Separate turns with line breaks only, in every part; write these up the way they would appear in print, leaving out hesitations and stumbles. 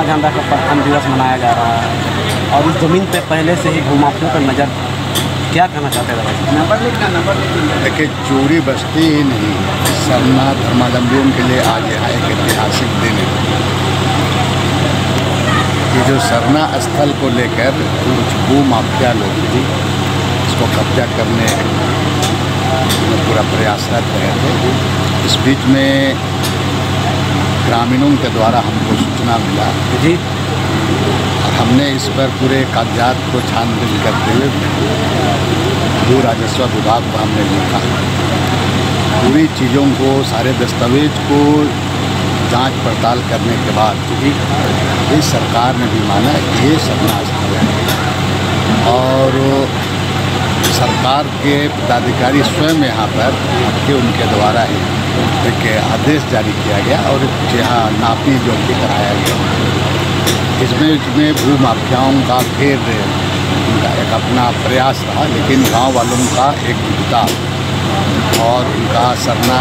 ध्यान रखकर प्रथम दिवस मनाया जा रहा है और इस ज़मीन पे पहले से ही भूमाफियों का नज़र, क्या कहना चाहते हैं?
देखिए, चूड़ी बस्ती ही नहीं, सरना धर्मावलंबियों के लिए आज यहाँ एक ऐतिहासिक दिन है कि जो सरना स्थल को लेकर कुछ भूमाफिया लोग भी इसको कब्जा करने में पूरा प्रयासरत रहे थे। इस बीच में ग्रामीणों के द्वारा हमको सूचना मिला
जी,
और हमने इस पर पूरे कागजात को छानबीन करते हुए भू राजस्व विभाग को हमने लिखा। पूरी चीज़ों को, सारे दस्तावेज को जांच पड़ताल करने के बाद इस सरकार ने भी माना कि ये सरना स्थल है और सरकार के पदाधिकारी स्वयं यहाँ पर आपके उनके द्वारा ही एक आदेश जारी किया गया और यहाँ नापी जोखी कराया गया। इसमें भू माफियाओं का फिर उनका एक अपना प्रयास रहा, लेकिन गांव वालों का एकजुटता और उनका सरना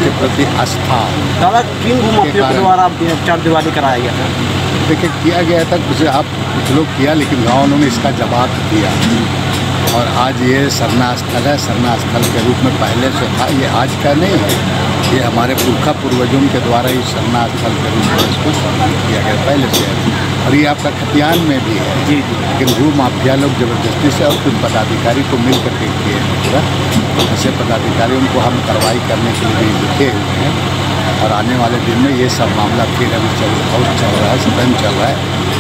के प्रति आस्था।
दादा, किन भूमाफियों के द्वारा चारदीवारी कराया गया था?
देखिए, किया गया था कुछ लोग किया, लेकिन गाँव वालों ने इसका जवाब दिया और आज ये सरना स्थल है। सरना स्थल के रूप में पहले से था, ये आज का नहीं है, ये हमारे पुरखा पूर्वजों के द्वारा ही सरना स्थल के रूप में इसको स्थापित किया गया पहले से है। और ये आपका खतियान में भी है
जी,
लेकिन भू माफिया लोग ज़बरदस्ती से और कुछ पदाधिकारी को मिल करके किए हैं पूरा। ऐसे पदाधिकारियों को हम कार्रवाई करने के लिए भी लिखे हुए हैं और आने वाले दिन में ये सब मामला फिर अभी चल रहा है, सदन चल रहा है,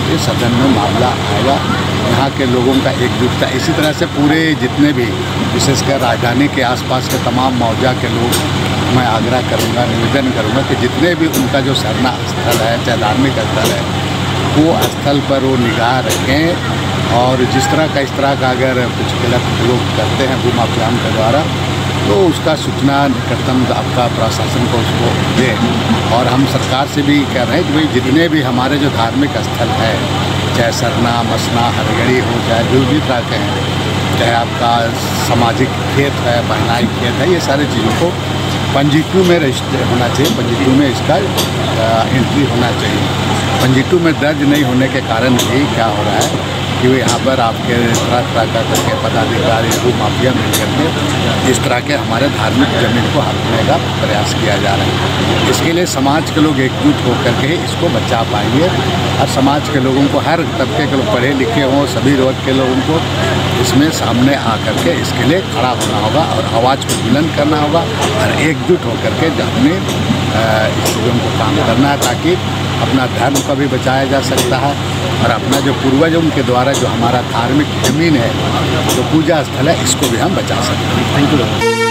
ये सदन में मामला आएगा। यहाँ के लोगों का एकजुटता, इसी तरह से पूरे जितने भी विशेषकर राजधानी के आसपास के तमाम मौजा के लोग, मैं आग्रह करूँगा, निवेदन करूँगा कि जितने भी उनका जो सरना स्थल है, चाहे धार्मिक स्थल है, वो स्थल पर वो निगाह रखें और जिस तरह का इस तरह का अगर कुछ गलत लोग करते हैं भूमाफियाओं के द्वारा, तो उसका सूचना निकटतम आपका प्रशासन को उसको दें। और हम सरकार से भी कह रहे हैं कि भाई जितने भी हमारे जो धार्मिक स्थल है, चाहे सरना, मसना, हरगड़ी हो, चाहे जो भी तरह के हैं, चाहे आपका सामाजिक खेत है, बहनाई खेत है, ये सारी चीज़ों को पंजीकृत में रजिस्टर होना चाहिए, पंजीकृत में इसका एंट्री होना चाहिए। पंजीकृत में दर्ज नहीं होने के कारण भी क्या हो रहा है कि यहाँ पर आपके तरह तरह का करके पदाधिकारी भू माफिया मिल करके इस तरह के हमारे धार्मिक जमीन को हड़पने का प्रयास किया जा रहा है। इसके लिए समाज के लोग एकजुट होकर के इसको बचा पाएंगे और समाज के लोगों को, हर तबके के लोग, पढ़े लिखे हों, सभी वर्ग के लोगों को इसमें सामने आकर के इसके लिए खड़ा होना होगा और आवाज़ को बुलंद करना होगा और एकजुट होकर के अपने चीज़ों को काम करना है ताकि अपना धर्म को भी बचाया जा सकता है और अपना जो पूर्वजों के द्वारा जो हमारा धार्मिक जमीन है, जो पूजा स्थल है, इसको भी हम बचा सकते हैं।
Thank you.